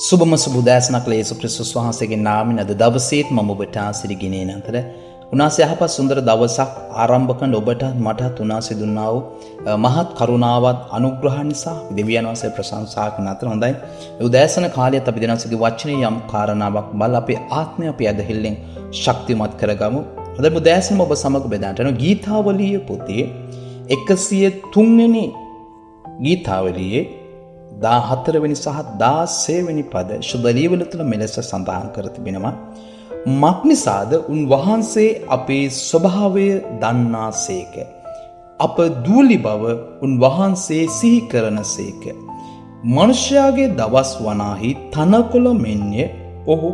සුබම සුබුදෑසනක් ලේසු ක්‍රිස්තුස් වහන්සේගේ නාමයෙන් අද දවසේත් මම ඔබට ආශිර්වාද ගෙනෙන අතර උන්වහන්සේ යහපත් සුන්දර දවසක් ආරම්භ කරන ඔබට මටත් උන්වහන්සේ දුන්නා වූ මහත් කරුණාවත් අනුග්‍රහ නිසා දෙවියන් වහන්සේ ප්‍රශංසා කරන අතර හොඳයි. උදෑසන කාලයත් අපි දෙනසගේ වචනේ යම් කාරණාවක් බල අපේ ආත්මය අපි ඇදහිල්ලෙන් ශක්තිමත් කරගමු. අද උදෑසන ඔබ සමග බෙදාට යන ගීතාවලිය පොතේ 103 වෙනි ගීතාවලියේ 14 වෙනි සහ 16 වෙනි පද ශුද්ධ ලියවල තුල මෙලෙස සඳහන් කර තිබෙනවා. මක්නිසාද උන්වහන්සේ අපේ ස්වභාවය දන්නාසේක. අප දූලි බව උන්වහන්සේ සිහි කරනසේක. මනුෂ්‍යයාගේ දවස් වනාහි තනකොළ මෙන්ය ඔහු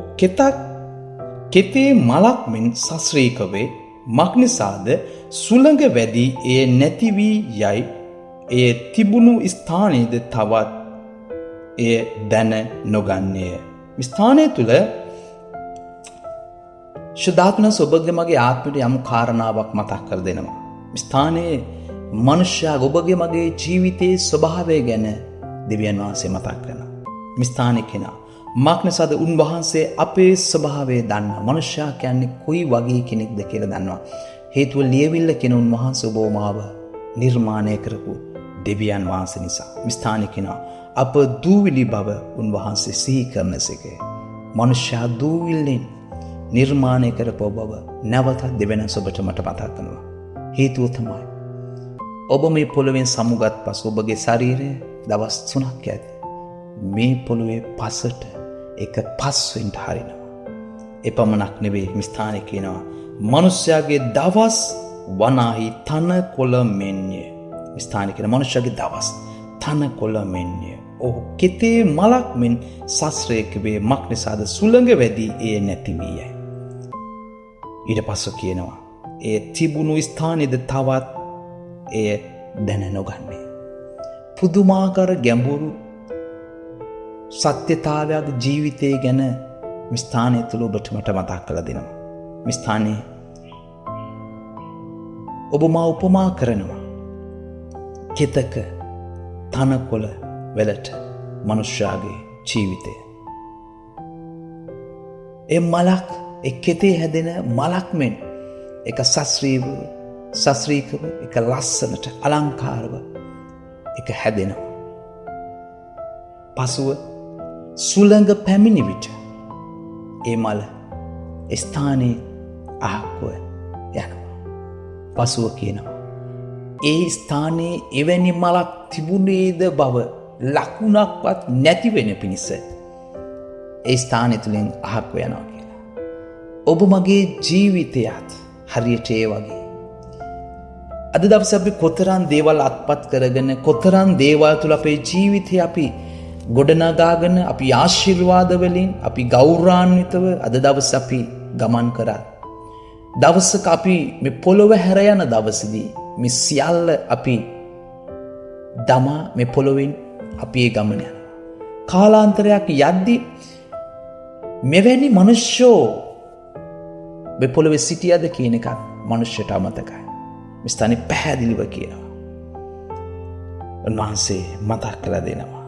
කෙතේ මලක් මෙන් සස්ත්‍රීක වේ. මක්නිසාද සුළඟ වැඩි එය නැති වී යයි. එය තිබුණු ස්ථානයේද තවත් එය දැන නොගන්නේය. ස්ථානය තුල ශුද්ධාත්මන ඔබගේ මගේ ආත්මයට යම් කාරණාවක් මතක් කර දෙනවා. ස්ථානයේ මනුෂ්‍යයා ඔබගේ මගේ ජීවිතයේ ස්වභාවය ගැන දෙවියන් වහන්සේ මතක් කරනවා. ස්ථානයේ කෙනා මක්නිසාද උන්වහන්සේ අපේ ස්වභාවය දන්නා. මනුෂ්‍යයා කියන්නේ කොයි වගේ කෙනෙක්ද කියලා දන්නවා. හේතුව ලියවිල්ල කෙන උන්වහන්සේ ඔබ මාව නිර්මාණය කරපු දෙවියන් වහන්සේ නිසා. ස්ථානයේ කෙනා අප දූවිලි බව උන්වහන්සේ සිහි කරනසේක. මනුෂ්‍යයා දූවිල්ලෙන් නිර්මාණය කරපු බව නැවත දෙවෙනි ඔබට මට මතක් කරනවා. හේතුව තමයි ඔබ මේ පොළොවෙන් සමුගත් පසු ඔබගේ ශරීරය දවස් 3ක් ඇති මේ පොළොවේ පසට එක පස් වෙන්න හරිනවා. එපමණක් නෙවෙයි මේ ස්ථානයේ කියනවා මනුෂ්‍යයාගේ දවස් වනාහි තනකොළ මෙන්ය. ස්ථානයේ කියන මනුෂ්‍යයාගේ දවස් තනකොළ මෙන්ය. ඔහු කෙතේ මලක් මෙන් සස්ත්‍රයක වේ. මක්නිසාද සුළඟ වැඩි එය නැති වී යයි. ඊට පස්ව කියනවා එය තිබුණු ස්ථානයේද තවත් එය දැන නොගන්නේ. පුදුමාකාර ගැඹුරු සත්‍යතාවයක ජීවිතය ගැන මේ ස්ථානය තුල ඔබට මට මතක් කරලා දෙනවා. මේ ස්ථානයේ ඔබ මා උපමා කරනවා කෙතක තනකොළ වලට මනුෂ්‍යයාගේ ජීවිතය. ඒ මලක් කෙතේ හැදෙන මලක් මෙන් එක සස්ත්‍රීකව එක ලස්සනට අලංකාරව එක හැදෙනවා. පසුව සුළඟ පැමිණි විට ඒ මල ස්ථානයේ අහක්ව යනවා. පසුව කියනවා ඒ ස්ථානයේ එවැනි මලක් තිබුණේද බව ලකුණක්වත් නැති වෙන පිණිස ඒ ස්ථානය තුලින් අහක්ව යනවා කියලා. ඔබ මගේ ජීවිතයත් හරියට ඒ වගේ. අද දවසේ අපි කොතරම් දේවල් අත්පත් කරගෙන කොතරම් දේවල් තුල අපේ ජීවිතය අපි ගොඩනගාගෙන අපි ආශිර්වාද වලින් අපි ගෞරවාන්විතව අද දවසේ අපි ගමන් කරා. දවසක අපි මේ පොළොව හැර යන දවසේදී මේ සියල්ල අපි දමා මේ පොළොවෙන් අපි ඒ ගමන යනවා. කාලාන්තරයක් යද්දී මෙවැනි මිනිස්සෝ මේ පොළොවේ සිටියද කියන එක මිනිස්සුන්ට අමතකයි. මේ ස්ථානේ පැහැදිලිව කියනවා. උන්වහන්සේ මතක් කරලා දෙනවා.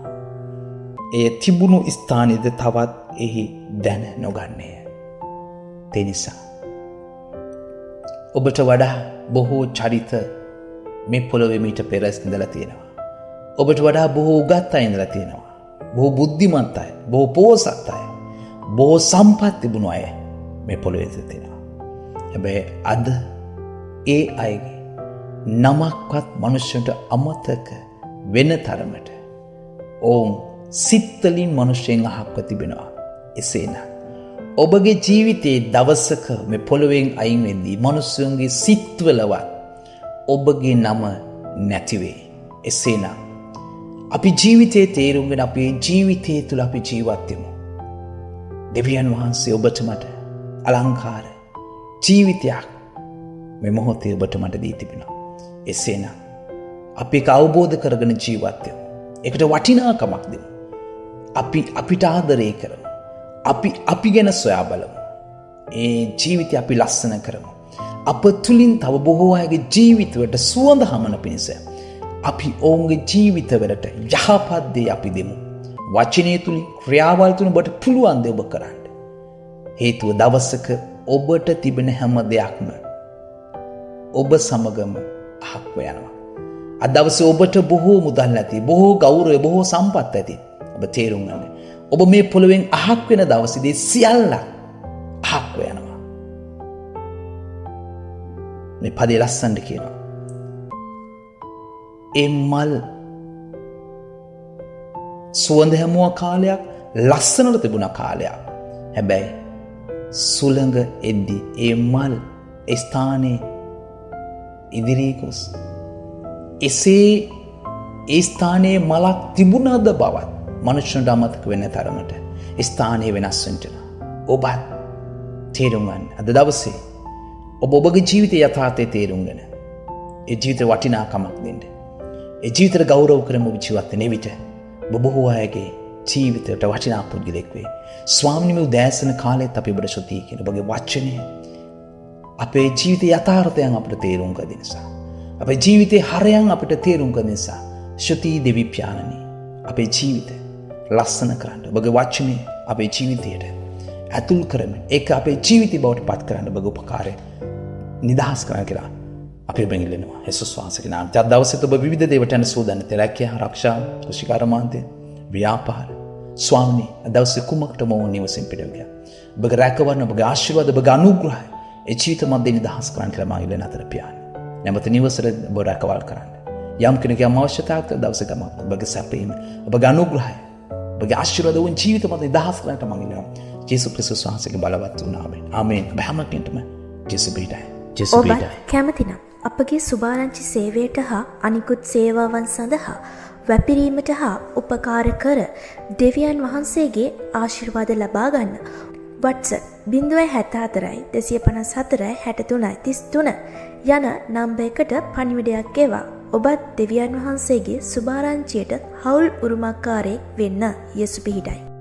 ඒ තිබුණු ස්ථානයේද තවත් එහි දැන නොගන්නේය. ඒ නිසා ඔබට වඩා බොහෝ චරිත මේ පොළොවේ මීට පෙර ඉඳලා තියෙනවා. ඔබට වඩා බොහෝ උගත් අය ඉඳලා තියෙනවා. බොහෝ බුද්ධිමත් අය, බොහෝ පෝසත් අය, බොහෝ සම්පත් තිබුණු අය මේ පොළොවේ තියෙනවා. හැබැයි අද ඒ අයගේ නමක්වත් මිනිස්සුන්ට අමතක වෙන තරමට ඔවුන් සිත්වලින් මිනිස්සුන් අහක්ව තිබෙනවා. එසේනම් ඔබගේ ජීවිතයේ දවසක මේ පොළොවෙන් අයින් වෙද්දී මිනිස්සුන්ගේ සිත්වලවත් ඔබගේ නම නැති වේ. එසේනම් අපි ජීවිතයේ තේරුම්ගෙන අපේ ජීවිතය තුළ අපි ජීවත් වෙමු. දෙවියන් වහන්සේ ඔබට මට අලංකාර ජීවිතයක් මේ මොහොතේ ඔබට මට දී තිබෙනවා. එසේනම් අපි ඒක අවබෝධ කරගෙන ජීවත් වෙමු. ඒකට වටිනාකමක් දෙමු. අපිට ආදරය කරමු. අපි ගැන සොයා බලමු. ඒ ජීවිතය අපි ලස්සන කරමු. අප තුලින් තව බොහෝ අයගේ ජීවිතවලට සුවඳ හමන පිණිස අපි ඔවුන්ගේ ජීවිතවලට යහපත් දේ අපි දෙමු. වචනය තුලින් ක්‍රියාවල් තුලින් ඔබට පුළුවන් දේ ඔබ කරන්න. හේතුව දවසක ඔබට තිබෙන හැම දෙයක්ම ඔබ සමගම අහක්ව යනවා. අද දවසේ ඔබට බොහෝ මුදල් ඇති, බොහෝ ගෞරවය, බොහෝ සම්පත් ඇති. ඔබ තේරුම් ගන්න. ඔබ මේ පොළොවෙන් අහක් වෙන දවසේදී සියල්ල අහක්ව යනවා. මේ පදේ ලස්සනට කියනවා. ඒ මල් සුවඳ හැමුව කාලයක්, ලස්සනට තිබුණ කාලයක්. හැබැයි සුළඟ එද්දි ඒ මල් ස්ථානයේ ඉදිරියේ ගොස් එසේ ඒ ස්ථානයේ මලක් තිබුණද බවත් මනුෂ්‍යන්ට අමතක වෙන තරමට ස්ථානය වෙනස් වෙනවා. ඔබත් තේරුම් ගන්න. අද දවසේ ඔබ ඔබගේ ජීවිතයේ යථාර්ථය තේරුම්ගෙන ඒ ජීවිත වටිනාකමක් දෙන්න. ඒ ජීවිතයට ගෞරව කරමු ජීවත් වෙන විට ඔබ බොහෝ අයගේ ජීවිතයට වටිනා පුද්ගලෙක් වේ. ස්වාමීන් වහන්සේ දැසන කාලෙත් අපි ඔබට සොතී කියන ඔබගේ වචනය අපේ ජීවිතයේ යථාර්ථයන් අපිට තේරුම් ගන්න නිසා, අපේ ජීවිතේ හරයන් අපිට තේරුම් ගන්න නිසා ශුති දෙවි පියාණනි අපේ ජීවිතය ලස්සන කරන්න ඔබගේ වචනේ අපේ ජීවිතයට ඇතුල් කරමින් ඒක අපේ ජීවිතය බවට පත් කරන්න ඔබගේ උපකාරය නිදහස් කරන්න කියලා අපි ඔබෙන් ඉල්ලනවා. යේසුස් වහන්සේගේ නාමයෙන් අද දවසේ ඔබ විවිධ දේවල් යන සූදානම් තෙරක්කිය ආරක්ෂා කුෂිකාරමාන්තේ ව්‍යාපාර ස්වාමීනි අද දවසේ කුමකටම ඕන නිවසින් පිට ගියා. ඔබගේ රැකවරණ, ඔබගේ ආශිර්වාද, ඔබගේ අනුග්‍රහය ඒ ජීවිත මැද නිදහස් කරන්න කියලා මා ඉල්ලන අතර පියාණන්. නැවත නිවසට ඔබ රැකවල් කරන්න. යම් කෙනෙකුගේ අවශ්‍යතාවයක් දවසේ ගම ඔබගේ සැපීම, ඔබගේ අනුග්‍රහය, ඔබගේ ආශිර්වාද වුන් ජීවිත මැද නිදහස් කරන්නට මා ඉල්ලනවා. යේසුස් ක්‍රිස්තුස් වහන්සේගේ බලවත් නාමයෙන්. ආමේන්. බහැමකින්ටම ජේසුස් බීඩයි. ජේසුස් බීඩයි. ඔබ කැමතිනම් අපගේ සුභාරංචි සේවයට හා අනිකුත් සේවාවන් සඳහා වැපිරීමට හා උපකාර කර දෙවියන් වහන්සේගේ ආශිර්වාද ලබා ගන්න WhatsApp 074 254 63 33 යන නම්බරයකට පණිවිඩයක් එවා. ඔබත් දෙවියන් වහන්සේගේ සුභාරංචියට හවුල් උරුමකාරයෙක් වෙන්න. යේසුස් පිහිටයි.